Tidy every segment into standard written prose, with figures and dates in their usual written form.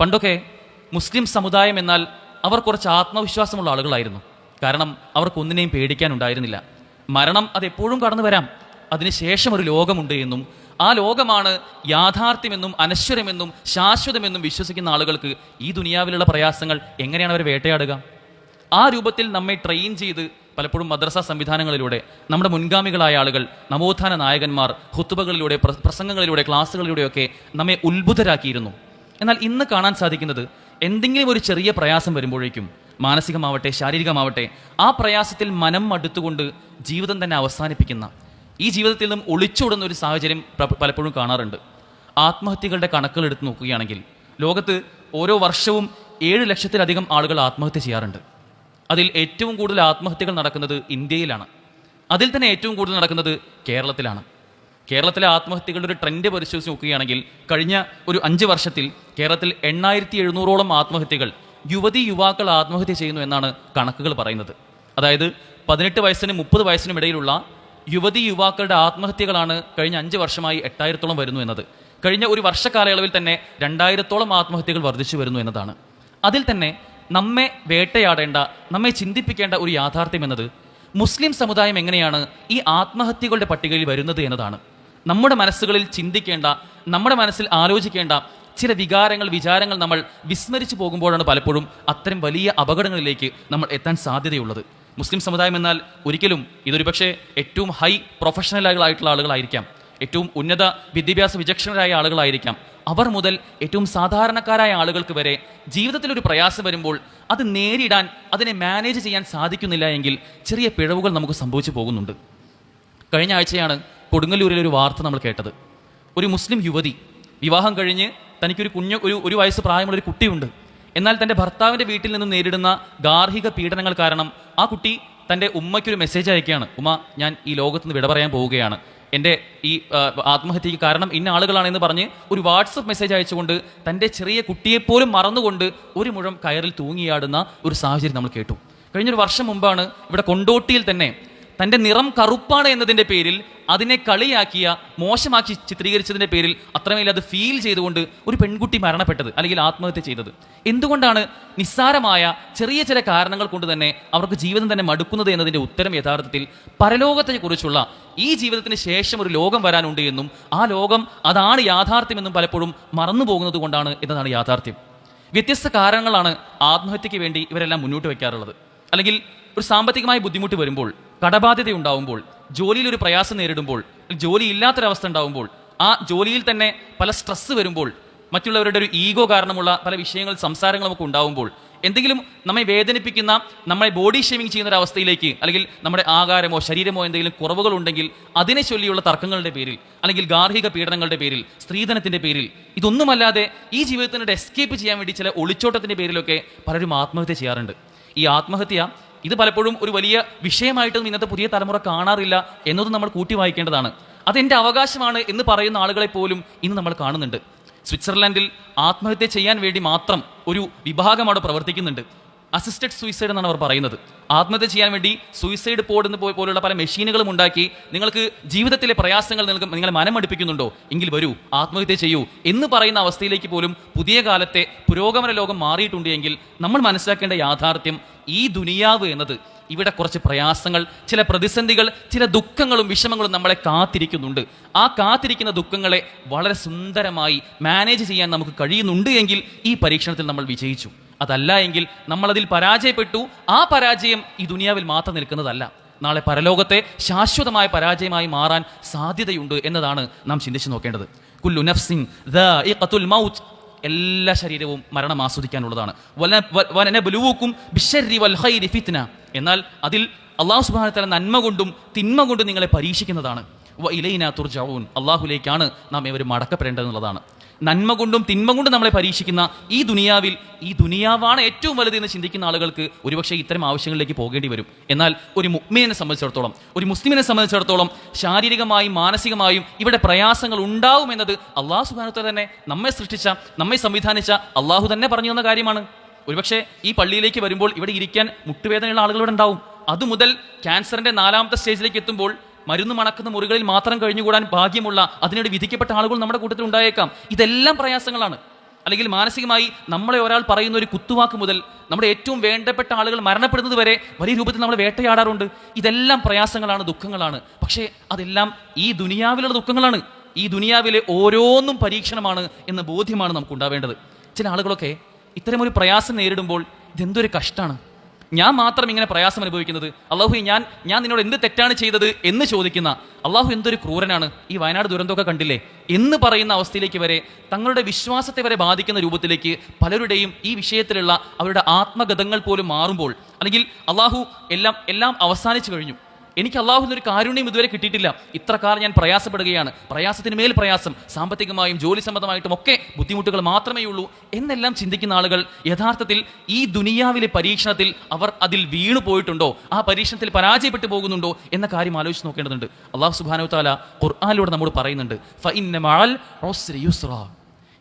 പണ്ടൊക്കെ മുസ്ലിം സമുദായം എന്നാൽ അവർ കുറച്ച് ആത്മവിശ്വാസമുള്ള ആളുകളായിരുന്നു. കാരണം അവർക്കൊന്നിനെയും പേടിക്കാനുണ്ടായിരുന്നില്ല. മരണം അതെപ്പോഴും കടന്നു വരാം, അതിനുശേഷം ഒരു ലോകമുണ്ട് എന്നും ആ ലോകമാണ് യാഥാർത്ഥ്യമെന്നും അനശ്വരമെന്നും ശാശ്വതമെന്നും വിശ്വസിക്കുന്ന ആളുകൾക്ക് ഈ ദുനിയാവിലുള്ള പ്രയാസങ്ങൾ എങ്ങനെയാണ് അവർ വേട്ടയാടുക? ആ രൂപത്തിൽ നമ്മെ ട്രെയിൻ ചെയ്ത് പലപ്പോഴും മദ്രസ സംവിധാനങ്ങളിലൂടെ നമ്മുടെ മുൻഗാമികളായ ആളുകൾ, നവോത്ഥാന നായകന്മാർ ഖുത്ബകളിലൂടെ, പ്രസംഗങ്ങളിലൂടെ, ക്ലാസ്സുകളിലൂടെയൊക്കെ നമ്മെ ഉത്ഭുതരാക്കിയിരുന്നു. എന്നാൽ ഇന്ന് കാണാൻ സാധിക്കുന്നത് എന്തെങ്കിലും ഒരു ചെറിയ പ്രയാസം വരുമ്പോഴേക്കും, മാനസികമാവട്ടെ ശാരീരികമാവട്ടെ, ആ പ്രയാസത്തിൽ മനം മടുത്തുകൊണ്ട് ജീവിതം തന്നെ അവസാനിപ്പിക്കുന്ന, ഈ ജീവിതത്തിൽ നിന്നും ഒളിച്ചോടുന്ന ഒരു സാഹചര്യം പലപ്പോഴും കാണാറുണ്ട്. ആത്മഹത്യകളുടെ കണക്കുകൾ എടുത്ത് നോക്കുകയാണെങ്കിൽ ലോകത്ത് ഓരോ വർഷവും 7 ലക്ഷത്തിലധികം ആളുകൾ ആത്മഹത്യ ചെയ്യാറുണ്ട്. അതിൽ ഏറ്റവും കൂടുതൽ ആത്മഹത്യകൾ നടക്കുന്നത് ഇന്ത്യയിലാണ്. അതിൽ തന്നെ ഏറ്റവും കൂടുതൽ നടക്കുന്നത് കേരളത്തിലാണ്. കേരളത്തിലെ ആത്മഹത്യകളുടെ ഒരു ട്രെൻഡ് പരിശോധിച്ച് നോക്കുകയാണെങ്കിൽ കഴിഞ്ഞ ഒരു 5 വർഷത്തിൽ കേരളത്തിൽ 8700ഓളം ആത്മഹത്യകൾ യുവാക്കൾ ആത്മഹത്യ ചെയ്യുന്നു എന്നാണ് കണക്കുകൾ പറയുന്നത്. അതായത് 18 വയസ്സിനും 30 വയസ്സിനും ഇടയിലുള്ള യുവാക്കളുടെ ആത്മഹത്യകളാണ് കഴിഞ്ഞ 5 വർഷമായി 8000ഓളം വരുന്നു എന്നത്. കഴിഞ്ഞ ഒരു വർഷക്കാലയളവിൽ തന്നെ 2000ഓളം ആത്മഹത്യകൾ വർദ്ധിച്ചു വരുന്നു എന്നതാണ്. അതിൽ തന്നെ നമ്മെ വേട്ടയാടേണ്ട, നമ്മെ ചിന്തിപ്പിക്കേണ്ട ഒരു യാഥാർത്ഥ്യം എന്നത് മുസ്ലിം സമുദായം എങ്ങനെയാണ് ഈ ആത്മഹത്യകളുടെ പട്ടികയിൽ വരുന്നത് എന്നതാണ്. നമ്മുടെ മനസ്സുകളിൽ ചിന്തിക്കേണ്ട, നമ്മുടെ മനസ്സിൽ ആലോചിക്കേണ്ട ചില വിചാരങ്ങൾ നമ്മൾ വിസ്മരിച്ചു പോകുമ്പോഴാണ് പലപ്പോഴും അത്തരം വലിയ അപകടങ്ങളിലേക്ക് നമ്മൾ എത്താൻ സാധ്യതയുള്ളത്. മുസ്ലിം സമുദായം എന്നാൽ ഒരിക്കലും ഇതൊരു പക്ഷേ ഏറ്റവും ഹൈ പ്രൊഫഷണലായിട്ടുള്ള ആളുകളായിരിക്കാം, ഏറ്റവും ഉന്നത വിദ്യാഭ്യാസ വിചക്ഷണരായ ആളുകളായിരിക്കാം. അവർ മുതൽ ഏറ്റവും സാധാരണക്കാരായ ആളുകൾക്ക് വരെ ജീവിതത്തിലൊരു പ്രയാസം വരുമ്പോൾ അത് നേരിടാൻ, അതിനെ മാനേജ് ചെയ്യാൻ സാധിക്കുന്നില്ല എങ്കിൽ ചെറിയ പിഴവുകൾ നമുക്ക് സംഭവിച്ചു പോകുന്നുണ്ട്. കഴിഞ്ഞ ആഴ്ചയാണ് കൊടുങ്ങല്ലൂരിലെ ഒരു വാർത്ത നമ്മൾ കേട്ടത്. ഒരു മുസ്ലിം യുവതി വിവാഹം കഴിഞ്ഞ് തനിക്കൊരു ഒരു വയസ്സ് പ്രായമുള്ളൊരു കുട്ടിയുണ്ട്. എന്നാൽ തൻ്റെ ഭർത്താവിൻ്റെ വീട്ടിൽ നിന്നും നേരിടുന്ന ഗാർഹിക പീഡനങ്ങൾ കാരണം ആ കുട്ടി തൻ്റെ ഉമ്മയ്ക്കൊരു മെസ്സേജ് അയക്കുകയാണ്: ഉമ്മ, ഞാൻ ഈ ലോകത്തുനിന്ന് വിട പറയാൻ പോവുകയാണ്, എൻ്റെ ഈ ആത്മഹത്യക്ക് കാരണം ഇന്ന ആളുകളാണെന്ന് പറഞ്ഞ് ഒരു വാട്സപ്പ് മെസ്സേജ് അയച്ചുകൊണ്ട് തൻ്റെ ചെറിയ കുട്ടിയെപ്പോലും മറന്നുകൊണ്ട് ഒരു മുഴം കയറിൽ തൂങ്ങിയാടുന്ന ഒരു സാഹചര്യം നമ്മൾ കേട്ടു. കഴിഞ്ഞൊരു വർഷം മുമ്പാണ് ഇവിടെ കൊണ്ടോട്ടിയിൽ തന്നെ തൻ്റെ നിറം കറുപ്പാണ് എന്നതിൻ്റെ പേരിൽ അതിനെ കളിയാക്കിയ, മോശമാക്കി ചിത്രീകരിച്ചതിൻ്റെ പേരിൽ അത്രമേൽ അത് ഫീൽ ചെയ്തുകൊണ്ട് ഒരു പെൺകുട്ടി മരണപ്പെട്ടത്, അല്ലെങ്കിൽ ആത്മഹത്യ ചെയ്തത്. എന്തുകൊണ്ടാണ് നിസ്സാരമായ ചെറിയ ചില കാരണങ്ങൾ കൊണ്ട് തന്നെ അവർക്ക് ജീവിതം തന്നെ മടുക്കുന്നത് എന്നതിൻ്റെ ഉത്തരം യഥാർത്ഥത്തിൽ പരലോകത്തെക്കുറിച്ചുള്ള, ഈ ജീവിതത്തിന് ശേഷം ഒരു ലോകം വരാനുണ്ട് എന്നും ആ ലോകം അതാണ് യാഥാർത്ഥ്യമെന്നും പലപ്പോഴും മറന്നു പോകുന്നത് കൊണ്ടാണ് എന്നതാണ് യാഥാർത്ഥ്യം. വ്യത്യസ്ത കാരണങ്ങളാണ് ആത്മഹത്യക്ക് വേണ്ടി ഇവരെല്ലാം മുന്നോട്ട് വയ്ക്കാറുള്ളത്. അല്ലെങ്കിൽ ഒരു സാമ്പത്തികമായ ബുദ്ധിമുട്ട് വരുമ്പോൾ, കടബാധ്യത ഉണ്ടാവുമ്പോൾ, ജോലിയിൽ ഒരു പ്രയാസം നേരിടുമ്പോൾ, ജോലി ഇല്ലാത്തൊരവസ്ഥ ഉണ്ടാവുമ്പോൾ, ആ ജോലിയിൽ തന്നെ പല സ്ട്രെസ് വരുമ്പോൾ, മറ്റുള്ളവരുടെ ഒരു ഈഗോ കാരണമുള്ള പല വിഷയങ്ങൾ, സംസാരങ്ങളുമൊക്കെ ഉണ്ടാവുമ്പോൾ, എന്തെങ്കിലും നമ്മെ വേദനിപ്പിക്കുന്ന, നമ്മളെ ബോഡി ഷേമിങ് ചെയ്യുന്ന ഒരു അവസ്ഥയിലേക്ക്, അല്ലെങ്കിൽ നമ്മുടെ ആകാരമോ ശരീരമോ എന്തെങ്കിലും കുറവുകൾ ഉണ്ടെങ്കിൽ അതിനെ ചൊല്ലിയുള്ള തർക്കങ്ങളുടെ പേരിൽ, അല്ലെങ്കിൽ ഗാർഹിക പീഡനങ്ങളുടെ പേരിൽ, സ്ത്രീധനത്തിൻ്റെ പേരിൽ, ഇതൊന്നുമല്ലാതെ ഈ ജീവിതത്തിനോട് എസ്കേപ്പ് ചെയ്യാൻ വേണ്ടി ചില ഒളിച്ചോട്ടത്തിൻ്റെ പേരിലൊക്കെ പലരും ആത്മഹത്യ ചെയ്യാറുണ്ട്. ഈ ആത്മഹത്യ ഇത് പലപ്പോഴും ഒരു വലിയ വിഷയമായിട്ടൊന്നും ഇന്നത്തെ പുതിയ തലമുറ കാണാറില്ല എന്നതും നമ്മൾ കൂട്ടി വായിക്കേണ്ടതാണ്. അതെൻ്റെ അവകാശമാണ് എന്ന് പറയുന്ന ആളുകളെ പോലും ഇന്ന് നമ്മൾ കാണുന്നുണ്ട്. സ്വിറ്റ്സർലൻഡിൽ ആത്മഹത്യ ചെയ്യാൻ വേണ്ടി മാത്രം ഒരു വിഭാഗം അവിടെ പ്രവർത്തിക്കുന്നുണ്ട്. അസിസ്റ്റഡ് സൂയിസൈഡ് എന്നാണ് അവർ പറയുന്നത്. ആത്മഹത്യ ചെയ്യാൻ വേണ്ടി സൂയിസൈഡ് പോഡ് പോലുള്ള പല മെഷീനുകളും ഉണ്ടാക്കി, നിങ്ങൾക്ക് ജീവിതത്തിലെ പ്രയാസങ്ങൾ നിങ്ങളെ മനമടുപ്പിക്കുന്നുണ്ടോ എങ്കിൽ വരൂ, ആത്മഹത്യ ചെയ്യൂ എന്ന് പറയുന്ന അവസ്ഥയിലേക്ക് പോലും പുതിയ കാലത്തെ പുരോഗമന ലോകം മാറിയിട്ടുണ്ട് എങ്കിൽ നമ്മൾ മനസ്സിലാക്കേണ്ട യാഥാർത്ഥ്യം, ഈ ദുനിയാവ് എന്നത്, ഇവിടെ കുറച്ച് പ്രയാസങ്ങൾ, ചില പ്രതിസന്ധികൾ, ചില ദുഃഖങ്ങളും വിഷമങ്ങളും നമ്മളെ കാത്തിരിക്കുന്നുണ്ട്. ആ കാത്തിരിക്കുന്ന ദുഃഖങ്ങളെ വളരെ സുന്ദരമായി മാനേജ് ചെയ്യാൻ നമുക്ക് കഴിയുന്നുണ്ട് എങ്കിൽ ഈ പരീക്ഷണത്തിൽ നമ്മൾ വിജയിച്ചു. അതല്ല എങ്കിൽ നമ്മളതിൽ പരാജയപ്പെട്ടു. ആ പരാജയം ഈ ദുനിയാവിൽ മാത്രം നിൽക്കുന്നതല്ല, നാളെ പരലോകത്തെ ശാശ്വതമായ പരാജയമായി മാറാൻ സാധ്യതയുണ്ട് എന്നതാണ് നാം ചിന്തിച്ചു നോക്കേണ്ടത്. കുല്ലു നഫ്സിൻ ദാഇഖത്തുൽ മൗത്ത്, എല്ലാ ശരീരവും മരണം ആസ്വദിക്കാനുള്ളതാണ്. വലനബ്ലുവുക്കും ബിശ്ശർരി വൽ ഖൈരി ഫിത്ന, എന്നാൽ അതിൽ അല്ലാഹു സുബ്ഹാനഹു വ തആല നന്മ കൊണ്ടും തിന്മ കൊണ്ടും നിങ്ങളെ പരീക്ഷിക്കുന്നതാണ്. വ ഇലൈനാ തുർജഊൻ, അല്ലാഹുവിലേക്കാണ് നാം ഇവർ മടക്കപ്പെടേണ്ടതെന്നുള്ളതാണ്. നന്മ കൊണ്ടും തിന്മ കൊണ്ടും നമ്മളെ പരീക്ഷിക്കുന്ന ഈ ദുനിയാവിൽ, ഈ ദുനിയാവാണ് ഏറ്റവും വലുതെന്ന് ചിന്തിക്കുന്ന ആളുകൾക്ക് ഒരുപക്ഷെ ഇത്തരം ആവശ്യങ്ങളിലേക്ക് പോകേണ്ടി വരും. എന്നാൽ ഒരു മുഅ്മിനെ സംബന്ധിച്ചിടത്തോളം, ഒരു മുസ്ലിമിനെ സംബന്ധിച്ചിടത്തോളം ശാരീരികമായും മാനസികമായും ഇവിടെ പ്രയാസങ്ങൾ ഉണ്ടാവുമെന്നത് അല്ലാഹു സുബ്ഹാനഹു വ തആല തന്നെ നമ്മെ സൃഷ്ടിച്ച, നമ്മെ സംവിധാനിച്ച അല്ലാഹു തന്നെ പറഞ്ഞു തന്ന കാര്യമാണ്. ഒരുപക്ഷെ ഈ പള്ളിയിലേക്ക് വരുമ്പോൾ ഇവിടെ ഇരിക്കാൻ മുട്ടുവേദനയുള്ള ആളുകളിവിടെ ഉണ്ടാവും. അതുമുതൽ ക്യാൻസറിന്റെ 4ാമത്തെ സ്റ്റേജിലേക്ക് എത്തുമ്പോൾ മരുന്ന് മണക്കുന്ന മുറികളിൽ മാത്രം കഴിഞ്ഞുകൂടാൻ ഭാഗ്യമുള്ള, അതിനോട് വിധിക്കപ്പെട്ട ആളുകൾ നമ്മുടെ കൂട്ടത്തിൽ ഉണ്ടായേക്കാം. ഇതെല്ലാം പ്രയാസങ്ങളാണ്. അല്ലെങ്കിൽ മാനസികമായി നമ്മളെ ഒരാൾ പറയുന്ന ഒരു കുത്തുവാക്ക് മുതൽ നമ്മുടെ ഏറ്റവും വേണ്ടപ്പെട്ട ആളുകൾ മരണപ്പെടുന്നത് വരെ വലിയ രൂപത്തിൽ നമ്മൾ വേട്ടയാടാറുണ്ട്. ഇതെല്ലാം പ്രയാസങ്ങളാണ്, ദുഃഖങ്ങളാണ്. പക്ഷേ അതെല്ലാം ഈ ദുനിയാവിലുള്ള ദുഃഖങ്ങളാണ്. ഈ ദുനിയാവിലെ ഓരോന്നും പരീക്ഷണമാണ് എന്ന ബോധ്യമാണ് നമുക്ക് ഉണ്ടാവേണ്ടത്. ചില ആളുകളൊക്കെ ഇത്തരമൊരു പ്രയാസം നേരിടുമ്പോൾ ഇതെന്തൊരു കഷ്ടമാണ്, ഞാൻ മാത്രം ഇങ്ങനെ പ്രയാസം അനുഭവിക്കുന്നത്, അള്ളാഹു ഞാൻ നിന്നോട് എന്ത് തെറ്റാണ് ചെയ്തത് എന്ന് ചോദിക്കുന്ന അള്ളാഹു എന്തൊരു ക്രൂരനാണ്, ഈ വയനാട് ദുരന്തമൊക്കെ കണ്ടില്ലേ എന്ന് പറയുന്ന അവസ്ഥയിലേക്ക് വരെ, തങ്ങളുടെ വിശ്വാസത്തെ വരെ ബാധിക്കുന്ന രൂപത്തിലേക്ക് പലരുടെയും ഈ വിഷയത്തിലുള്ള അവരുടെ ആത്മഗതങ്ങൾ പോലും മാറുമ്പോൾ, അല്ലെങ്കിൽ അള്ളാഹു എല്ലാം അവസാനിച്ചു കഴിഞ്ഞു, എനിക്ക് അള്ളാഹുവിൻ്റെ ഒരു കാരുണ്യം ഇതുവരെ കിട്ടിയിട്ടില്ല, ഇത്ര കാലം ഞാൻ പ്രയാസപ്പെടുകയാണ്, പ്രയാസത്തിന് മേൽ പ്രയാസം, സാമ്പത്തികമായും ജോലി സംബന്ധമായിട്ടും ഒക്കെ ബുദ്ധിമുട്ടുകൾ മാത്രമേ ഉള്ളൂ എന്നെല്ലാം ചിന്തിക്കുന്ന ആളുകൾ യഥാർത്ഥത്തിൽ ഈ ദുനിയാവിലെ പരീക്ഷണത്തിൽ അവർ അതിൽ വീണു പോയിട്ടുണ്ടോ, ആ പരീക്ഷണത്തിൽ പരാജയപ്പെട്ടു പോകുന്നുണ്ടോ എന്ന കാര്യം ആലോചിച്ച് നോക്കേണ്ടതുണ്ട്. അള്ളാഹു സുബ്ഹാനഹു വ തആല ഖുർആനിലൂടെ നമ്മോട് പറയുന്നുണ്ട്, ഫഇന്ന മഅൽ ഉസ്രി യുസ്റാ.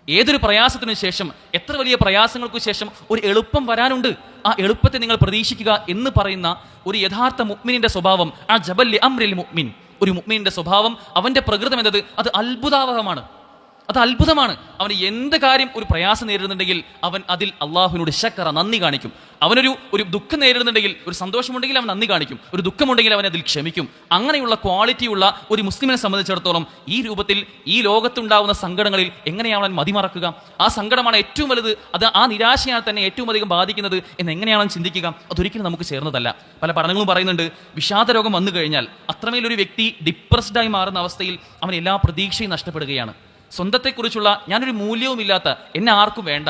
ഏതൊരു പ്രയാസത്തിനു ശേഷം, എത്ര വലിയ പ്രയാസങ്ങൾക്കു ശേഷം ഒരു എളുപ്പം വരാനുണ്ട്. ആ എളുപ്പത്തെ നിങ്ങൾ പ്രതീക്ഷിക്കുക എന്ന് പറയുന്ന ഒരു യഥാർത്ഥ മുഅ്മിനിന്റെ സ്വഭാവം, ആ ജബൽ അംറിൽ മുഅ്മിൻ, ഒരു മുഅ്മിനിന്റെ സ്വഭാവം, അവന്റെ പ്രകൃതം എന്നത് അത് അത്ഭുതാവഹമാണ്, അത് അത്ഭുതമാണ്. അവന് എന്ത് കാര്യം ഒരു പ്രയാസം നേരിടുന്നുണ്ടെങ്കിൽ അവൻ അതിൽ അള്ളാഹുവിനോട് ശക്കറ, നന്ദി കാണിക്കും. അവനൊരു ദുഃഖം നേരിടുന്നുണ്ടെങ്കിൽ, ഒരു സന്തോഷമുണ്ടെങ്കിൽ അവൻ നന്ദി കാണിക്കും, ഒരു ദുഃഖമുണ്ടെങ്കിൽ അവൻ അതിൽ ക്ഷമിക്കും. അങ്ങനെയുള്ള ക്വാളിറ്റിയുള്ള ഒരു മുസ്ലിമിനെ സംബന്ധിച്ചിടത്തോളം ഈ രൂപത്തിൽ ഈ ലോകത്തുണ്ടാവുന്ന സങ്കടങ്ങളിൽ എങ്ങനെയാണ് അവൻ മതിമറക്കുക? ആ സങ്കടമാണ് ഏറ്റവും വലുത്, അത് ആ നിരാശയാണ് തന്നെ ഏറ്റവും അധികം ബാധിക്കുന്നത് എന്ന് എങ്ങനെയാണ് ചിന്തിക്കുക? അതൊരിക്കലും നമുക്ക് ചേർന്നതല്ല. പല പഠനങ്ങളും പറയുന്നുണ്ട്, വിഷാദ രോഗം വന്നു കഴിഞ്ഞാൽ അത്രമേലൊരു വ്യക്തി ഡിപ്രസ്ഡായി മാറുന്ന അവസ്ഥയിൽ അവൻ എല്ലാ പ്രതീക്ഷയും നഷ്ടപ്പെടുകയാണ്. സ്വന്തത്തെക്കുറിച്ചുള്ള ഞാനൊരു മൂല്യവുമില്ലാത്ത, എന്നെ ആർക്കും വേണ്ട,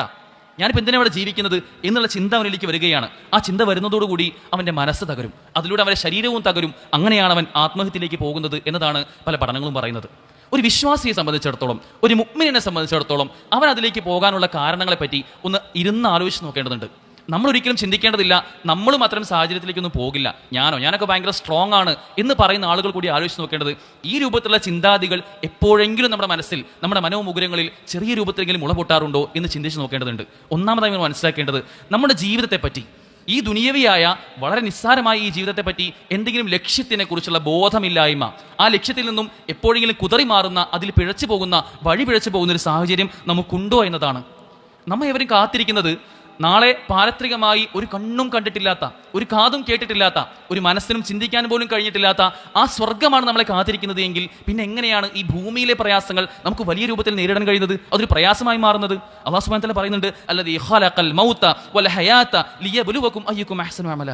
ഞാനിപ്പോൾ എന്തിനാണ് ഇവിടെ ജീവിക്കുന്നത് എന്നുള്ള ചിന്ത അവനിലേക്ക് വരികയാണ്. ആ ചിന്ത വരുന്നതോടുകൂടി അവൻ്റെ മനസ്സ് തകരും, അതിലൂടെ അവൻ്റെ ശരീരവും തകരും. അങ്ങനെയാണ് അവൻ ആത്മഹത്യയിലേക്ക് പോകുന്നത് എന്നതാണ് പല പഠനങ്ങളും പറയുന്നത്. ഒരു വിശ്വാസിയെ സംബന്ധിച്ചിടത്തോളം, ഒരു മുഅ്മിനിനെ സംബന്ധിച്ചിടത്തോളം അവൻ അതിലേക്ക് പോകാനുള്ള കാരണങ്ങളെപ്പറ്റി ഒന്ന് ഇരുന്ന് ആലോചിച്ച് നോക്കേണ്ടതുണ്ട്. നമ്മൾ ഒരിക്കലും ചിന്തിക്കേണ്ടതില്ല നമ്മളും അത്തരം സാഹചര്യത്തിലേക്കൊന്നും പോകില്ല, ഞാനൊക്കെ ഭയങ്കര സ്ട്രോങ് ആണ് എന്ന് പറയുന്ന ആളുകൾ കൂടി ആലോചിച്ച് നോക്കേണ്ടത്, ഈ രൂപത്തിലുള്ള ചിന്താതികൾ എപ്പോഴെങ്കിലും നമ്മുടെ മനസ്സിൽ, നമ്മുടെ മനോമുകുരങ്ങളിൽ ചെറിയ രൂപത്തിലെങ്കിലും മുളപൊട്ടാറുണ്ടോ എന്ന് ചിന്തിച്ച് നോക്കേണ്ടതുണ്ട്. ഒന്നാമതായി നമ്മൾ മനസ്സിലാക്കേണ്ടത്, നമ്മുടെ ജീവിതത്തെപ്പറ്റി, ഈ ദുനിയവിയായ വളരെ നിസ്സാരമായ ഈ ജീവിതത്തെപ്പറ്റി എന്തെങ്കിലും ലക്ഷ്യത്തിനെ കുറിച്ചുള്ള ബോധമില്ലായ്മ, ആ ലക്ഷ്യത്തിൽ നിന്നും എപ്പോഴെങ്കിലും കുതറി മാറുന്ന, അതിൽ പിഴച്ചു പോകുന്ന, വഴി പിഴച്ചു പോകുന്ന ഒരു സാഹചര്യം നമുക്കുണ്ടോ എന്നതാണ്. നമ്മ എവരും കാത്തിരിക്കുന്നത് നാളെ പാരത്രികമായി ഒരു കണ്ണും കണ്ടിട്ടില്ലാത്ത, ഒരു കാതും കേട്ടിട്ടില്ലാത്ത, ഒരു മനസ്സിനും ചിന്തിക്കാൻ പോലും കഴിഞ്ഞിട്ടില്ലാത്ത ആ സ്വർഗ്ഗമാണ് നമ്മളെ കാത്തിരിക്കുന്നത് എങ്കിൽ പിന്നെ എങ്ങനെയാണ് ഈ ഭൂമിയിലെ പ്രയാസങ്ങൾ നമുക്ക് വലിയ രൂപത്തിൽ നേരിടാൻ കഴിയുന്നത്, അതൊരു പ്രയാസമായി മാറുന്നത്? അല്ലാഹു സുബ്ഹാനഹു വ തആല പറയുന്നുണ്ട്, അല്ലദീ ഖലഖൽ മൗത വൽ ഹയാത ലിയബ്ലുവകും അയ്യുക്കും അഹ്സനു അമല.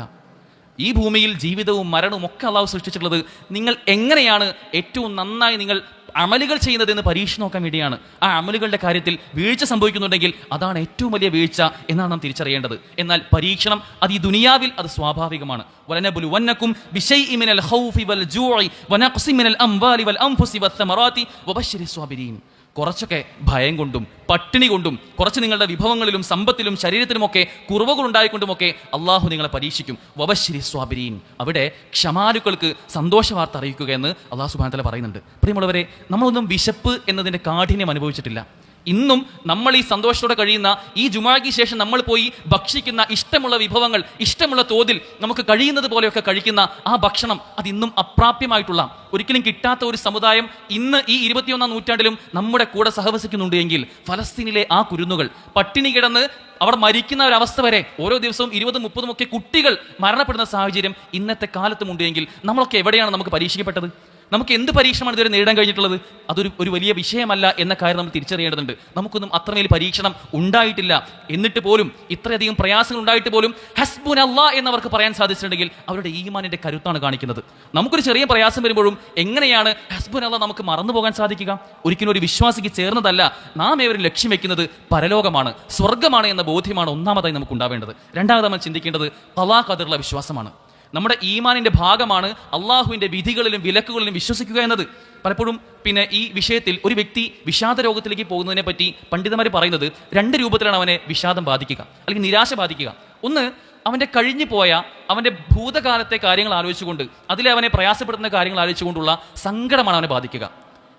ഈ ഭൂമിയിൽ ജീവിതവും മരണവും ഒക്കെ അള്ളാഹു സൃഷ്ടിച്ചിട്ടുള്ളത് നിങ്ങൾ എങ്ങനെയാണ് ഏറ്റവും നന്നായി നിങ്ങൾ അമലുകൾ ചെയ്യുന്നതെന്ന് പരീക്ഷ നോക്കാൻ വേണ്ടിയാണ്. ആ അമലുകളുടെ കാര്യത്തിൽ വീഴ്ച സംഭവിക്കുന്നുണ്ടെങ്കിൽ അതാണ് ഏറ്റവും വലിയ വീഴ്ച എന്നാണ് നാം തിരിച്ചറിയേണ്ടത്. എന്നാൽ പരീക്ഷണം അത് ഈ ദുനിയാവിൽ അത് സ്വാഭാവികമാണ്. വലനബ്ലുവന്നകും ബിശൈഇ മിനൽ ഖൗഫി വൽ ജൂഇ വനഖ്സി മിനൽ അംവാലി വൽ അൻഫുസി വസ്സമറാത്തി വബശ്ശിരിസ് സ്വാബിരീൻ. കുറച്ചൊക്കെ ഭയം കൊണ്ടും പട്ടിണി കൊണ്ടും, കുറച്ച് നിങ്ങളുടെ വിഭവങ്ങളിലും സമ്പത്തിലും ശരീരത്തിലുമൊക്കെ കുറവുകൾ ഉണ്ടായിക്കൊണ്ടുമൊക്കെ അള്ളാഹു നിങ്ങളെ പരീക്ഷിക്കും. വബശ്ശിരി സ്വാബിരീൻ, അവിടെ ക്ഷമാലുക്കൾക്ക് സന്തോഷ വാർത്ത അറിയിക്കുക എന്ന് അള്ളാഹു സുബ്ഹാനഹു വ തആല പറയുന്നുണ്ട്. പ്രിയമുള്ളവരെ, നമ്മളൊന്നും വിശപ്പ് എന്നതിൻ്റെ കാഠിന്യം അനുഭവിച്ചിട്ടില്ല. ഇന്നും നമ്മൾ ഈ സന്തോഷത്തോടെ കഴിയുന്ന ഈ ജുമാക്ക് ശേഷം നമ്മൾ പോയി ഭക്ഷിക്കുന്ന ഇഷ്ടമുള്ള വിഭവങ്ങൾ, ഇഷ്ടമുള്ള തോതിൽ നമുക്ക് കഴിയുന്നത് പോലെയൊക്കെ കഴിക്കുന്ന ആ ഭക്ഷണം, അത് ഇന്നും അപ്രാപ്യമായിട്ടുള്ള, ഒരിക്കലും കിട്ടാത്ത ഒരു സമുദായം ഇന്ന് ഈ 21-ാം നൂറ്റാണ്ടിലും നമ്മുടെ കൂടെ സഹവസിക്കുന്നുണ്ട് എങ്കിൽ, ഫലസ്തീനിലെ ആ കുരുന്നുകൾ പട്ടിണി കിടന്ന് അവർ മരിക്കുന്ന ഒരവസ്ഥ വരെ, ഓരോ ദിവസവും 20-30 ഒക്കെ കുട്ടികൾ മരണപ്പെടുന്ന സാഹചര്യം ഇന്നത്തെ കാലത്തുമുണ്ട് എങ്കിൽ നമ്മളൊക്കെ എവിടെയാണ് നമുക്ക് പരീക്ഷിക്കപ്പെട്ടത്? നമുക്ക് എന്ത് പരീക്ഷണമാണ് ഇതുവരെ നേടാൻ കഴിഞ്ഞിട്ടുള്ളത്? അതൊരു വലിയ വിഷയമല്ല എന്ന കാര്യം നമ്മൾ തിരിച്ചറിയേണ്ടതുണ്ട്. നമുക്കൊന്നും അത്രമേൽ പരീക്ഷണം ഉണ്ടായിട്ടില്ല. എന്നിട്ട് പോലും, ഇത്രയധികം പ്രയാസങ്ങൾ ഉണ്ടായിട്ട് പോലും ഹസ്ബുനല്ലാഹ് എന്നവർക്ക് പറയാൻ സാധിച്ചിട്ടുണ്ടെങ്കിൽ അവരുടെ ഈമാനിന്റെ കരുത്താണ് കാണിക്കുന്നത്. നമുക്കൊരു ചെറിയ പ്രയാസം വരുമ്പോഴും എങ്ങനെയാണ് ഹസ്ബുനല്ലാഹ് നമുക്ക് മറന്നു പോകാൻ സാധിക്കുക? ഒരിക്കലും ഒരു വിശ്വാസിക്ക് ചേർന്നതല്ല. നാം ഏവരും ലക്ഷ്യം വെക്കുന്നത് പരലോകമാണ്, സ്വർഗ്ഗമാണ് എന്ന ബോധ്യമാണ് ഒന്നാമതായി നമുക്ക് ഉണ്ടാവേണ്ടത്. രണ്ടാമത് നമ്മൾ ചിന്തിക്കേണ്ടത് ഖളാ ഖദറിലുള്ള വിശ്വാസമാണ്. നമ്മുടെ ഈമാനിന്റെ ഭാഗമാണ് അള്ളാഹുവിന്റെ വിധികളിലും വിലക്കുകളിലും വിശ്വസിക്കുക എന്നത്. പലപ്പോഴും പിന്നെ ഈ വിഷയത്തിൽ ഒരു വ്യക്തി വിഷാദ രോഗത്തിലേക്ക് പോകുന്നതിനെ പറ്റി പണ്ഡിതന്മാർ പറയുന്നത് 2 രൂപത്തിലാണ് അവനെ വിഷാദം ബാധിക്കുക, അല്ലെങ്കിൽ നിരാശ ബാധിക്കുക. ഒന്ന്, അവൻ്റെ കഴിഞ്ഞു പോയ അവൻ്റെ ഭൂതകാലത്തെ കാര്യങ്ങൾ ആലോചിച്ചുകൊണ്ട്, അതിലെ അവനെ പ്രയാസപ്പെടുത്തുന്ന കാര്യങ്ങൾ ആലോചിച്ചുകൊണ്ടുള്ള സങ്കടമാണ് അവനെ ബാധിക്കുക.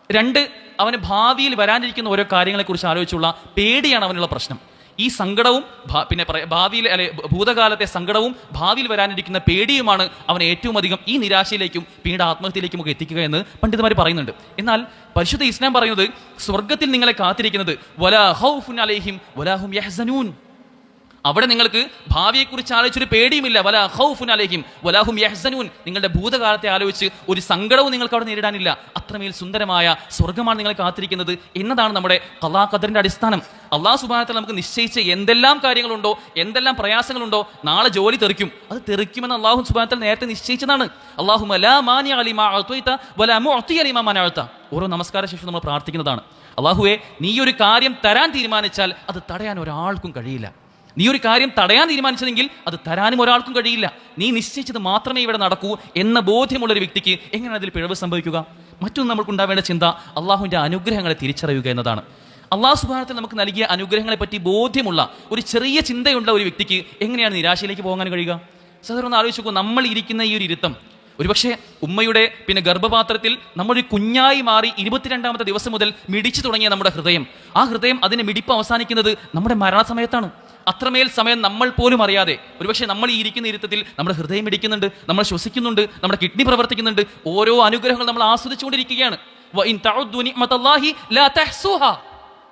2, അവന് ഭാവിയിൽ വരാനിരിക്കുന്ന ഓരോ കാര്യങ്ങളെക്കുറിച്ച് ആലോചിച്ചുള്ള പേടിയാണ് അവനുള്ള പ്രശ്നം. ഈ സങ്കടവും പിന്നെ ഭാവിയിൽ അല്ലെ ഭൂതകാലത്തെ സങ്കടവും ഭാവിയിൽ വരാനിരിക്കുന്ന പേടിയുമാണ് അവനെ ഏറ്റവും അധികം ഈ നിരാശയിലേക്കും പിന്നീട് ആത്മഹത്യയിലേക്കും ഒക്കെ എത്തിക്കുക എന്ന് പണ്ഡിതന്മാർ പറയുന്നുണ്ട്. എന്നാൽ പരിശുദ്ധ ഇസ്ലാം പറയുന്നത് സ്വർഗത്തിൽ നിങ്ങളെ കാത്തിരിക്കുന്നത് വലാ ഖൗഫുൻ അലൈഹിം വലാ ഹും യഹ്സനൂൻ. അവിടെ നിങ്ങൾക്ക് ഭാവിയെക്കുറിച്ച് ആലോചിച്ചൊരു പേടിയുമില്ല. വലാ ഖൗഫുൻ അലൈഹിം വലാ ഹും യഹ്സനൂൻ. നിങ്ങളുടെ ഭൂതകാലത്തെ ആലോചിച്ച് ഒരു സങ്കടവും നിങ്ങൾക്ക് അവിടെ നേരിടാനില്ല. അത്രമേൽ സുന്ദരമായ സ്വർഗ്ഗമാണ് നിങ്ങളെ കാത്തിരിക്കുന്നത് എന്നതാണ് നമ്മുടെ ഖളാ ഖദറിന്റെ അടിസ്ഥാനം. അല്ലാഹു സുബ്ഹാനഹു വ തആല നമുക്ക് നിശ്ചയിച്ച എന്തെല്ലാം കാര്യങ്ങളുണ്ടോ, എന്തെല്ലാം പ്രയാസങ്ങളുണ്ടോ, നാളെ ജോലി തെറിക്കും, അത് തെറിക്കുമെന്ന് അല്ലാഹു സുബ്ഹാനഹു വ തആല നേരത്തെ നിശ്ചയിച്ചതാണ്. അല്ലാഹുമ്മ ലാ മാനിഅ ലിമാ അഅ്തൈത വലാ മുഅ്തിയ ലിമാ മനഅത. ഓരോ നമസ്കാര ശേഷം നമ്മൾ പ്രാർത്ഥിക്കുന്നതാണ്, അല്ലാഹുവേ നീ ഒരു കാര്യം തരാൻ തീരുമാനിച്ചാൽ അത് തടയാൻ ഒരാൾക്കും കഴിയില്ല. നീ ഒരു കാര്യം തടയാൻ തീരുമാനിച്ചതെങ്കിൽ അത് തരാനും ഒരാൾക്കും കഴിയില്ല. നീ നിശ്ചയിച്ചത് മാത്രമേ ഇവിടെ നടക്കൂ എന്ന ബോധ്യമുള്ള ഒരു വ്യക്തിക്ക് എങ്ങനെ അതിൽ പിഴവ് സംഭവിക്കുക? മറ്റൊന്ന് നമുക്കുണ്ടാവേണ്ട ചിന്ത അള്ളാഹുവിൻ്റെ അനുഗ്രഹങ്ങളെ തിരിച്ചറിയുക എന്നതാണ്. അള്ളാഹു സുബ്ഹാനഹു വ തആല നമുക്ക് നൽകിയ അനുഗ്രഹങ്ങളെ പറ്റി ബോധ്യമുള്ള ഒരു ചെറിയ ചിന്തയുള്ള ഒരു വ്യക്തിക്ക് എങ്ങനെയാണ് നിരാശയിലേക്ക് പോകാൻ കഴിയുക? സഹോദരൻ ഒന്ന് ആലോചിച്ച് നോക്കൂ. നമ്മൾ ഇരിക്കുന്ന ഈ ഒരു ഇരുത്തം ഒരുപക്ഷെ ഉമ്മയുടെ പിന്നെ ഗർഭപാത്രത്തിൽ നമ്മളൊരു കുഞ്ഞായി മാറി 22ാമത്തെ ദിവസം മുതൽ മിടിച്ചു തുടങ്ങിയ നമ്മുടെ ഹൃദയം, ആ ഹൃദയം അതിന്റെ മിടിപ്പ് അവസാനിക്കുന്നത് നമ്മുടെ മരണസമയത്താണ്. അത്രമേൽ സമയം നമ്മൾ പോലും അറിയാതെ ഒരുപക്ഷെ നമ്മൾ ഈ ഇരിക്കുന്ന ഇരുത്തത്തിൽ നമ്മുടെ ഹൃദയം ഇടിക്കുന്നുണ്ട്, നമ്മൾ ശ്വസിക്കുന്നുണ്ട്, നമ്മുടെ കിഡ്നി പ്രവർത്തിക്കുന്നുണ്ട്, ഓരോ അനുഗ്രഹങ്ങൾ നമ്മൾ ആസ്വദിച്ചുകൊണ്ടിരിക്കുകയാണ്.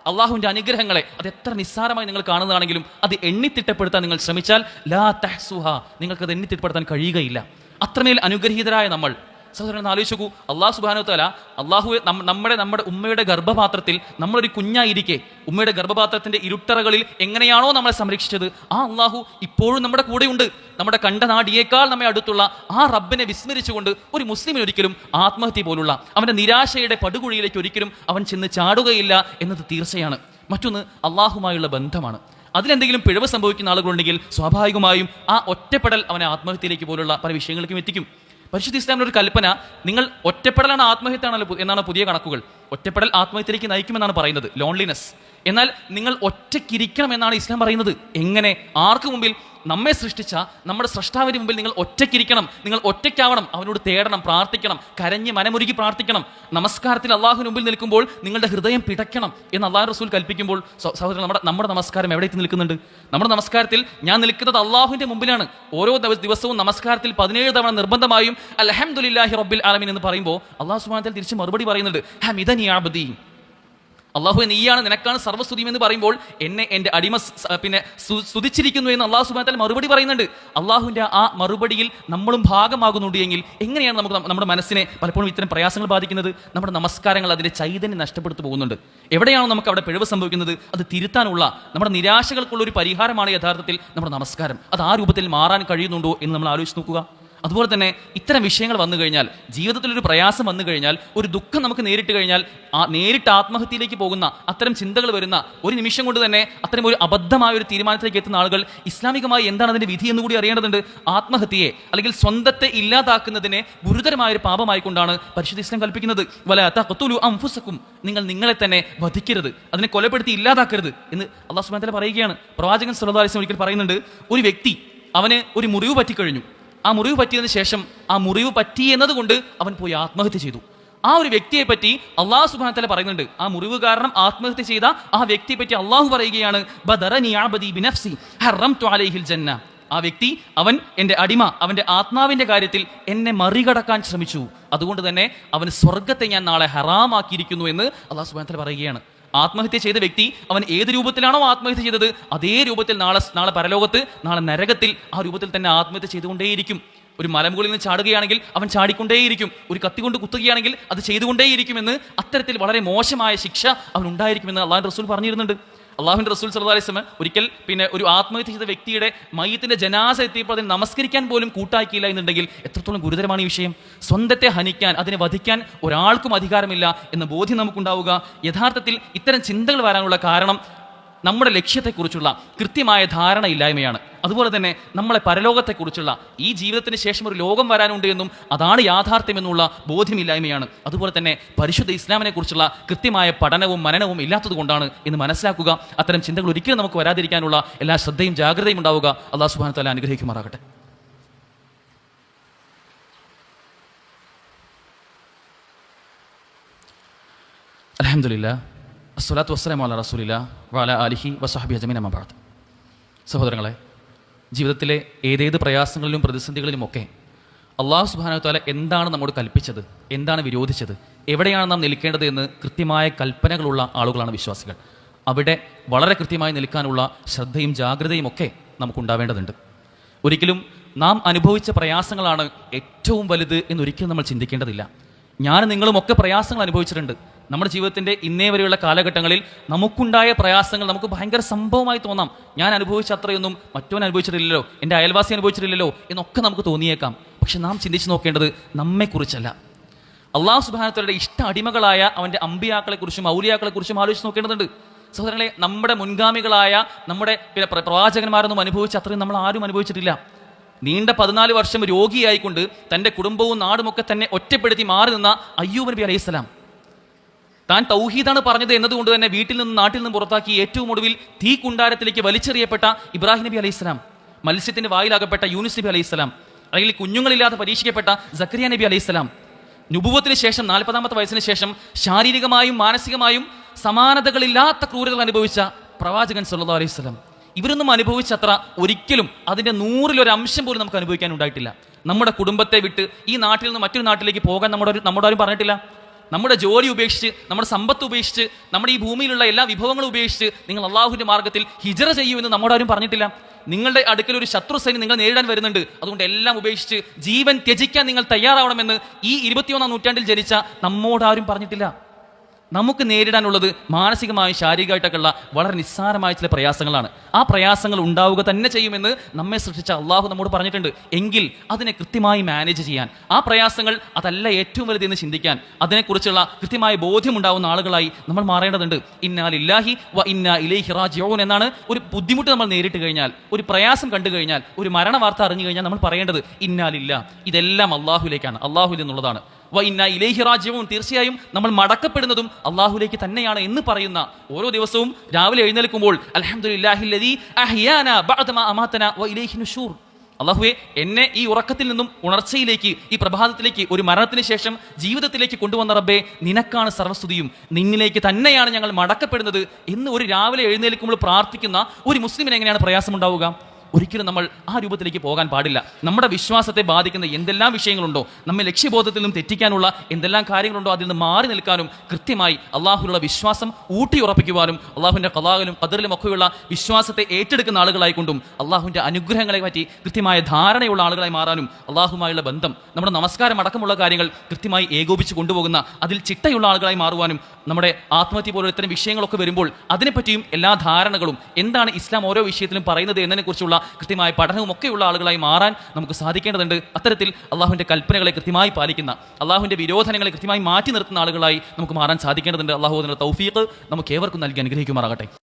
അള്ളാഹുവിന്റെ അനുഗ്രഹങ്ങളെ അത് എത്ര നിസ്സാരമായി നിങ്ങൾ കാണുന്നതാണെങ്കിലും അത് എണ്ണിത്തിട്ടപ്പെടുത്താൻ നിങ്ങൾ ശ്രമിച്ചാൽ ലാ തഹ്സുഹ, നിങ്ങൾക്കത് എണ്ണിത്തിട്ടപ്പെടുത്താൻ കഴിയുകയില്ല. അത്രമേൽ അനുഗ്രഹീതരായ നമ്മൾ സഹോദരൻ ആലോചിച്ച് നോക്കൂ. അള്ളാഹു സുബ്ഹാനഹു വ തആല നമ്മുടെ ഉമ്മയുടെ ഗർഭപാത്രത്തിൽ നമ്മളൊരു കുഞ്ഞായിരിക്കെ ഉമ്മയുടെ ഗർഭപാത്രത്തിന്റെ ഇരുട്ടറകളിൽ എങ്ങനെയാണോ നമ്മളെ സംരക്ഷിച്ചത്, ആ അള്ളാഹു ഇപ്പോഴും നമ്മുടെ കൂടെയുണ്ട്. നമ്മുടെ കണ്ടനാടിയേക്കാൾ നമ്മെ അടുത്തുള്ള ആ റബ്ബിനെ വിസ്മരിച്ചുകൊണ്ട് ഒരു മുസ്ലിമിന് ഒരിക്കലും ആത്മഹത്യ പോലുള്ള അവന്റെ നിരാശയുടെ പടുകുഴിയിലേക്ക് ഒരിക്കലും അവൻ ചെന്ന് ചാടുകയില്ല എന്നത് തീർച്ചയാണ്. മറ്റൊന്ന് അള്ളാഹുമായുള്ള ബന്ധമാണ്. അതിലെന്തെങ്കിലും പിഴവ് സംഭവിക്കുന്ന ആളുകളുണ്ടെങ്കിൽ സ്വാഭാവികമായും ആ ഒറ്റപ്പെടൽ അവനെ ആത്മഹത്യയിലേക്ക് പോലുള്ള പല വിഷയങ്ങളിലേക്കും എത്തിക്കും. പരിശുദ്ധ ഇസ്ലാമിന്റെ ഒരു കൽപ്പന, നിങ്ങൾ ഒറ്റപ്പെടലാണ് ആത്മഹത്യ എന്നാണ് പുതിയ കണക്കുകൾ. ഒറ്റപ്പെടൽ ആത്മഹത്യയിലേക്ക് നയിക്കുമെന്നാണ് പറയുന്നത്, ലോൺലിനെസ്. എന്നാൽ നിങ്ങൾ ഒറ്റയ്ക്കിരിക്കണം എന്നാണ് ഇസ്ലാം പറയുന്നത്. എങ്ങനെ? ആർക്ക് മുമ്പിൽ? നമ്മെ സൃഷ്ടിച്ച നമ്മുടെ സ്രഷ്ടാവിന്റെ മുമ്പിൽ നിങ്ങൾ ഒറ്റയ്ക്കിരിക്കണം, നിങ്ങൾ ഒറ്റയ്ക്കാവണം, അവനോട് തേടണം, പ്രാർത്ഥിക്കണം, കരഞ്ഞ് മനമുരുകി പ്രാർത്ഥിക്കണം. നമസ്കാരത്തിൽ അള്ളാഹുവിന് മുമ്പിൽ നിൽക്കുമ്പോൾ നിങ്ങളുടെ ഹൃദയം പിടയ്ക്കണം എന്ന് അള്ളാഹു റസൂൽ കൽപ്പിക്കുമ്പോൾ സഹോദരൻ നമ്മുടെ നമസ്കാരം എവിടെ എത്തി നിൽക്കുന്നുണ്ട്? നമ്മുടെ നമസ്കാരത്തിൽ ഞാൻ നിൽക്കുന്നത് അള്ളാഹുവിന്റെ മുമ്പിലാണ്. ഓരോ ദിവസവും നമസ്കാരത്തിൽ 17 തവണ നിർബന്ധമായും അൽഹംദുലില്ലാഹി റബ്ബിൽ ആലമീൻ എന്ന് പറയുമ്പോൾ അള്ളാഹു സുബ്ഹാനഹു വ തആല തിരിച്ച് മറുപടി പറയുന്നുണ്ട്, ഹമിദനി അബ്ദി, അള്ളാഹു നീയാണ്, നിനക്കാണ് സർവ്വസ്തുതിയും എന്ന് പറയുമ്പോൾ എന്നെ എൻ്റെ അടിമ പിന്നെ സ്തുതിച്ചിരിക്കുന്നു എന്ന് അള്ളാഹു സുബ്ഹാനഹു വ തആല മറുപടി പറയുന്നുണ്ട്. അള്ളാഹുവിൻ്റെ ആ മറുപടിയിൽ നമ്മളും ഭാഗമാകുന്നുണ്ട് എങ്കിൽ എങ്ങനെയാണ് നമ്മുടെ മനസ്സിനെ പലപ്പോഴും ഇത്തരം പ്രയാസങ്ങൾ ബാധിക്കുന്നത്? നമ്മുടെ നമസ്കാരങ്ങൾ അതിൻ്റെ ചൈതന്യം നഷ്ടപ്പെടുത്തു പോകുന്നുണ്ട്. എവിടെയാണോ നമുക്ക് അവിടെ പിഴവ് സംഭവിക്കുന്നത് അത് തിരുത്താനുള്ള നമ്മുടെ നിരാശകൾക്കുള്ള ഒരു പരിഹാരമാണ് യഥാർത്ഥത്തിൽ നമ്മുടെ നമസ്കാരം. അത് ആ രൂപത്തിൽ മാറാൻ കഴിയുന്നുണ്ടോ എന്ന് നമ്മൾ ആലോചിച്ച് നോക്കുക. അതുപോലെ തന്നെ ഇത്തരം വിഷയങ്ങൾ വന്നു കഴിഞ്ഞാൽ, ജീവിതത്തിലൊരു പ്രയാസം വന്നു കഴിഞ്ഞാൽ, ഒരു ദുഃഖം നമുക്ക് നേരിട്ട് കഴിഞ്ഞാൽ നേരിട്ട് ആത്മഹത്യയിലേക്ക് പോകുന്ന അത്തരം ചിന്തകൾ വരുന്ന ഒരു നിമിഷം കൊണ്ട് തന്നെ അത്തരം ഒരു അബദ്ധമായ ഒരു തീരുമാനത്തിലേക്ക് എത്തുന്ന ആളുകൾ ഇസ്ലാമികമായി എന്താണ് അതിന്റെ വിധി എന്ന് കൂടി അറിയേണ്ടതുണ്ട്. ആത്മഹത്യയെ അല്ലെങ്കിൽ സ്വന്തത്തെ ഇല്ലാതാക്കുന്നതിനെ ഗുരുതരമായ ഒരു പാപമായിക്കൊണ്ടാണ് പരിശുദ്ധ ഇസ്ലാം കൽപ്പിക്കുന്നത്. വലാ തഖ്തുലു അൻഫുസകും, നിങ്ങൾ നിങ്ങളെ തന്നെ വധിക്കരുത്, അതിനെ കൊലപ്പെടുത്തി ഇല്ലാതാക്കരുത് എന്ന് അല്ലാഹു സുബ്ഹാനഹു വ തആല പറയുകയാണ്. പ്രവാചകൻ സ്വല്ലല്ലാഹു അലൈഹി വസല്ലം ഒരിക്കൽ പറയുന്നുണ്ട്, ഒരു വ്യക്തി അവന് ഒരു മുറിവ് പറ്റിക്കഴിഞ്ഞു, ആ മുറിവ് പറ്റിയതിനു ശേഷം ആ മുറിവ് പറ്റി എന്നതുകൊണ്ട് അവൻ പോയി ആത്മഹത്യ ചെയ്തു. ആ ഒരു വ്യക്തിയെ പറ്റി അള്ളാഹു സുബ്ഹാനഹു വ തആല പറയുന്നുണ്ട്, ആ മുറിവ് കാരണം ആത്മഹത്യ ചെയ്ത ആ വ്യക്തിയെ പറ്റി അള്ളാഹു പറയുകയാണ്, ബദറനി അബ്ദി ബിനഫ്സി ഹറംതു അലൈഹിൽ ജന്ന, ആ വ്യക്തി അവൻ എൻ്റെ അടിമ, അവൻ്റെ ആത്മാവിൻ്റെ കാര്യത്തിൽ എന്നെ മറികടക്കാൻ ശ്രമിച്ചു, അതുകൊണ്ട് തന്നെ അവന് സ്വർഗത്തെ ഞാൻ നാളെ ഹറാമാക്കിയിരിക്കുന്നു എന്ന് അള്ളാഹു സുബ്ഹാനഹു വ തആല പറയുകയാണ്. ആത്മഹത്യ ചെയ്ത വ്യക്തി അവൻ ഏത് രൂപത്തിലാണോ ആത്മഹത്യ ചെയ്തത് അതേ രൂപത്തിൽ നാളെ പരലോകത്ത്, നാളെ നരകത്തിൽ ആ രൂപത്തിൽ തന്നെ ആത്മഹത്യ ചെയ്തുകൊണ്ടേയിരിക്കും. ഒരു മലമുകളിൽ നിന്ന് ചാടുകയാണെങ്കിൽ അവൻ ചാടിക്കൊണ്ടേയിരിക്കും, ഒരു കത്തി കൊണ്ട് കുത്തുകയാണെങ്കിൽ അത് ചെയ്തുകൊണ്ടേയിരിക്കുമെന്ന്, അത്തരത്തിൽ വളരെ മോശമായ ശിക്ഷ അവൻ ഉണ്ടായിരിക്കുമെന്ന് അള്ളാഹുവിൻ്റെ റസൂൽ പറഞ്ഞിരുന്നുണ്ട്. അള്ളാഹുവിൻ്റെ റസൂൽ സല്ലല്ലാഹു അലൈഹി വസല്ലം ഒരിക്കൽ ഒരു ആത്മഹത്യ ചെയ്ത വ്യക്തിയുടെ മയ്യത്തിന്റെ ജനാസ എത്തിയപ്പോൾ അതിനെ നമസ്കരിക്കാൻ പോലും കൂട്ടാക്കിയില്ല എന്നുണ്ടെങ്കിൽ എത്രത്തോളം ഗുരുതരമാണ് ഈ വിഷയം. സ്വന്തത്തെ ഹനിക്കാൻ, അതിനെ വധിക്കാൻ ഒരാൾക്കും അധികാരമില്ല എന്ന ബോധ്യം നമുക്കുണ്ടാവുക. യഥാർത്ഥത്തിൽ ഇത്തരം ചിന്തകൾ വരാനുള്ള കാരണം നമ്മുടെ ലക്ഷ്യത്തെക്കുറിച്ചുള്ള കൃത്യമായ ധാരണയില്ലായ്മയാണ്. അതുപോലെ തന്നെ നമ്മളെ പരലോകത്തെക്കുറിച്ചുള്ള, ഈ ജീവിതത്തിന് ശേഷം ഒരു ലോകം വരാനുണ്ട് എന്നും അതാണ് യാഥാർത്ഥ്യമെന്നുള്ള ബോധ്യമില്ലായ്മയാണ്. അതുപോലെ തന്നെ പരിശുദ്ധ ഇസ്ലാമിനെ കുറിച്ചുള്ള കൃത്യമായ പഠനവും മനനവും ഇല്ലാത്തത് കൊണ്ടാണ് എന്ന് മനസ്സിലാക്കുക. അത്തരം ചിന്തകൾ ഒരിക്കലും നമുക്ക് വരാതിരിക്കാനുള്ള എല്ലാ ശ്രദ്ധയും ജാഗ്രതയും ഉണ്ടാവുക. അല്ലാഹു സുബ്ഹാനഹു വ തആല അനുഗ്രഹിക്കുമാറാകട്ടെ. അൽഹംദുലില്ലാഹ് അസ്സലാത്തു വസ്സലാമു അലാ റസൂലില്ലാ വഅലാ ആലിഹി വസഹബി അജ്മഈൻ അമ്മാ ബഅദ്. സഹോദരങ്ങളെ, ജീവിതത്തിലെ ഏതേത് പ്രയാസങ്ങളിലും പ്രതിസന്ധികളിലുമൊക്കെ അള്ളാഹു സുബ്ഹാനഹു വ തആല എന്താണ് നമ്മോട് കൽപ്പിച്ചത്, എന്താണ് വിരോധിച്ചത്, എവിടെയാണ് നാം നിൽക്കേണ്ടത് എന്ന് കൃത്യമായ കൽപ്പനകളുള്ള ആളുകളാണ് വിശ്വാസികൾ. അവിടെ വളരെ കൃത്യമായി നിൽക്കാനുള്ള ശ്രദ്ധയും ജാഗ്രതയും ഒക്കെ നമുക്കുണ്ടാവേണ്ടതുണ്ട്. ഒരിക്കലും നാം അനുഭവിച്ച പ്രയാസങ്ങളാണ് ഏറ്റവും വലുത് എന്നൊരിക്കലും നമ്മൾ ചിന്തിക്കേണ്ടതില്ല. ഞാനും നിങ്ങളുമൊക്കെ പ്രയാസങ്ങൾ അനുഭവിച്ചിട്ടുണ്ട്. നമ്മുടെ ജീവിതത്തിൻ്റെ ഇന്നേ വരെയുള്ള കാലഘട്ടങ്ങളിൽ നമുക്കുണ്ടായ പ്രയാസങ്ങൾ നമുക്ക് ഭയങ്കര സംഭവമായി തോന്നാം. ഞാൻ അനുഭവിച്ച അത്രയൊന്നും മറ്റവൻ അനുഭവിച്ചിട്ടില്ലല്ലോ, എൻ്റെ അയൽവാസി അനുഭവിച്ചിട്ടില്ലല്ലോ എന്നൊക്കെ നമുക്ക് തോന്നിയേക്കാം. പക്ഷെ നാം ചിന്തിച്ചു നോക്കേണ്ടത് നമ്മെക്കുറിച്ചല്ല, അള്ളാഹു സുബ്ഹാനഹു വ തആലയുടെ ഇഷ്ട അടിമകളായ അവൻ്റെ അമ്പിയാക്കളെക്കുറിച്ചും ഔലിയാക്കളെക്കുറിച്ചും ആലോചിച്ച് നോക്കേണ്ടതുണ്ട്. സഹോദരങ്ങളെ, നമ്മുടെ മുൻഗാമികളായ നമ്മുടെ പ്രവാചകന്മാരൊന്നും അനുഭവിച്ച അത്രയും നമ്മൾ ആരും അനുഭവിച്ചിട്ടില്ല. നീണ്ട 14 വർഷം രോഗിയായിക്കൊണ്ട് തൻ്റെ കുടുംബവും നാടുമൊക്കെ തന്നെ ഒറ്റപ്പെടുത്തി മാറി നിന്ന അയ്യൂബ് നബി അലൈഹിസ്സലാം, താൻ തൗഹീദാണ് പറഞ്ഞത് എന്നതുകൊണ്ട് തന്നെ വീട്ടിൽ നിന്നും നാട്ടിൽ നിന്നും പുറത്താക്കി ഏറ്റവും ഒടുവിൽ തീ കുണ്ടാരത്തിലേക്ക് വലിച്ചെറിയപ്പെട്ട ഇബ്രാഹിം നബി അലൈഹിസ്സലാം, മത്സ്യത്തിന്റെ വായിലാകപ്പെട്ട യൂനുസ് നബി അലൈഹിസ്സലാം, അല്ലെങ്കിൽ കുഞ്ഞുങ്ങളില്ലാതെ പരീക്ഷിക്കപ്പെട്ട സക്കരിയ നബി അലൈഹിസ്സലാം, നുബുവത്തിന് ശേഷം 40-ാമത്തെ വയസ്സിന് ശേഷം ശാരീരികമായും മാനസികമായും സമാനതകളില്ലാത്ത ക്രൂരതകൾ അനുഭവിച്ച പ്രവാചകൻ സല്ലല്ലാഹു അലൈഹി വസല്ലം, ഇവരൊന്നും അനുഭവിച്ചത്ര ഒരിക്കലും അതിൻ്റെ 100-ൽ 1 അംശം പോലും നമുക്ക് അനുഭവിക്കാൻ ഉണ്ടായിട്ടില്ല. നമ്മുടെ കുടുംബത്തെ വിട്ട് ഈ നാട്ടിൽ നിന്ന് മറ്റൊരു നാട്ടിലേക്ക് പോകാൻ നമ്മോടാരും പറഞ്ഞിട്ടില്ല. നമ്മുടെ ജോലി ഉപേക്ഷിച്ച്, നമ്മുടെ സമ്പത്ത് ഉപേക്ഷിച്ച്, നമ്മുടെ ഈ ഭൂമിയിലുള്ള എല്ലാ വിഭവങ്ങളും ഉപേക്ഷിച്ച് നിങ്ങൾ അള്ളാഹുവിൻ്റെ മാർഗ്ഗത്തിൽ ഹിജ്റ ചെയ്യുമെന്ന് നമ്മോടാരും പറഞ്ഞിട്ടില്ല. നിങ്ങളുടെ അടുക്കൽ ഒരു ശത്രു സൈന്യം നിങ്ങൾ നേരിടാൻ വരുന്നുണ്ട്, അതുകൊണ്ട് എല്ലാം ഉപേക്ഷിച്ച് ജീവൻ ത്യജിക്കാൻ നിങ്ങൾ തയ്യാറാവണമെന്ന് ഈ 21-ാം നൂറ്റാണ്ടിൽ ജനിച്ച നമ്മോടാരും പറഞ്ഞിട്ടില്ല. നമുക്ക് നേരിടാനുള്ളത് മാനസികമായും ശാരീരികമായിട്ടൊക്കെയുള്ള വളരെ നിസ്സാരമായ ചില പ്രയാസങ്ങളാണ്. ആ പ്രയാസങ്ങൾ ഉണ്ടാവുക തന്നെ ചെയ്യുമെന്ന് നമ്മെ സൃഷ്ടിച്ച അള്ളാഹു നമ്മോട് പറഞ്ഞിട്ടുണ്ട്. എങ്കിൽ അതിനെ കൃത്യമായി മാനേജ് ചെയ്യാൻ, ആ പ്രയാസങ്ങൾ അതല്ല ഏറ്റവും വലുതെന്ന് ചിന്തിക്കാൻ, അതിനെക്കുറിച്ചുള്ള കൃത്യമായ ബോധ്യമുണ്ടാവുന്ന ആളുകളായി നമ്മൾ മാറേണ്ടതുണ്ട്. ഇന്നാ ലില്ലാഹി വ ഇന്നാ ഇലൈഹി റാജിഊൻ എന്നാണ് ഒരു ബുദ്ധിമുട്ട് നമ്മൾ നേരിട്ട് കഴിഞ്ഞാൽ, ഒരു പ്രയാസം കണ്ടു കഴിഞ്ഞാൽ, ഒരു മരണ വാർത്ത അറിഞ്ഞു കഴിഞ്ഞാൽ നമ്മൾ പറയേണ്ടത് ഇന്നാ ലില്ലാ, ഇതെല്ലാം അള്ളാഹുലേക്കാണ്, അള്ളാഹുൽ എന്നുള്ളതാണ്. വ ഇന്നാ ഇലൈഹി റാജിഊൻ, തീർച്ചയായും നമ്മൾ മടക്കപ്പെടുന്നതും അള്ളാഹുലേക്ക് തന്നെയാണ് എന്ന് പറയുന്ന ഓരോ ദിവസവും രാവിലെ എഴുന്നേൽക്കുമ്പോൾ അൽഹംദുലില്ലാഹില്ലദീ അഹ്യാനാ ബഅദമാ അമാതനാ വ ഇലൈഹി നുശൂർ, അള്ളാഹുവേ എന്നെ ഈ ഉറക്കത്തിൽ നിന്നും ഉണർച്ചയിലേക്ക്, ഈ പ്രഭാതത്തിലേക്ക്, ഒരു മരണത്തിന് ശേഷം ജീവിതത്തിലേക്ക് കൊണ്ടുവന്ന റബ്ബേ, നിനക്കാണ് സർവ്വസ്തുതിയും, നിന്നിലേക്ക് തന്നെയാണ് ഞങ്ങൾ മടക്കപ്പെടുന്നത് എന്ന് ഒരു രാവിലെ എഴുന്നേൽക്കുമ്പോൾ പ്രാർത്ഥിക്കുന്ന ഒരു മുസ്ലിമിന് എങ്ങനെയാണ് പ്രയാസമുണ്ടാവുക? ഒരിക്കലും നമ്മൾ ആ രൂപത്തിലേക്ക് പോകാൻ പാടില്ല. നമ്മുടെ വിശ്വാസത്തെ ബാധിക്കുന്ന എന്തെല്ലാം വിഷയങ്ങളുണ്ടോ, നമ്മെ ലക്ഷ്യബോധത്തിൽ നിന്നും തെറ്റിക്കാനുള്ള എന്തെല്ലാം കാര്യങ്ങളുണ്ടോ അതിൽ നിന്ന് മാറി നിൽക്കാനും കൃത്യമായി അള്ളാഹുവിലുള്ള വിശ്വാസം ഊട്ടിയുറപ്പിക്കുവാനും അള്ളാഹുവിൻ്റെ ഖദാഇലും ഖദറിലും ഒക്കെയുള്ള വിശ്വാസത്തെ ഏറ്റെടുക്കുന്ന ആളുകളായിക്കൊണ്ടും അള്ളാഹുവിൻ്റെ അനുഗ്രഹങ്ങളെ പറ്റി കൃത്യമായ ധാരണയുള്ള ആളുകളായി മാറാനും അള്ളാഹുമായുള്ള ബന്ധം, നമ്മുടെ നമസ്കാരം അടക്കമുള്ള കാര്യങ്ങൾ കൃത്യമായി ഏകോപിച്ച് കൊണ്ടുപോകുന്ന അതിൽ ചിട്ടയുള്ള ആളുകളായി മാറുവാനും, നമ്മുടെ ആത്മഹത്യ പോലുള്ള ഇത്തരം വിഷയങ്ങളൊക്കെ വരുമ്പോൾ അതിനെപ്പറ്റിയും എല്ലാ ധാരണകളും, എന്താണ് ഇസ്ലാം ഓരോ വിഷയത്തിലും പറയുന്നത് എന്നതിനെക്കുറിച്ചുള്ള കൃത്യമായ പഠനവും ഒക്കെയുള്ള ആളുകളായി മാറാൻ നമുക്ക് സാധിക്കേണ്ടതുണ്ട്. അത്തരത്തിൽ അള്ളാഹുവിൻ്റെ കൽപ്പനകളെ കൃത്യമായി പാലിക്കുന്ന, അള്ളാഹുവിൻ്റെ വിരോധനങ്ങളെ കൃത്യമായി മാറ്റി നിർത്തുന്ന ആളുകളായി നമുക്ക് മാറാൻ സാധിക്കേണ്ടതുണ്ട്. അള്ളാഹു അതിനുള്ള തൗഫീഖ് നമുക്ക് ഏവർക്കും നൽകി അനുഗ്രഹിക്കുമാറാകട്ടെ.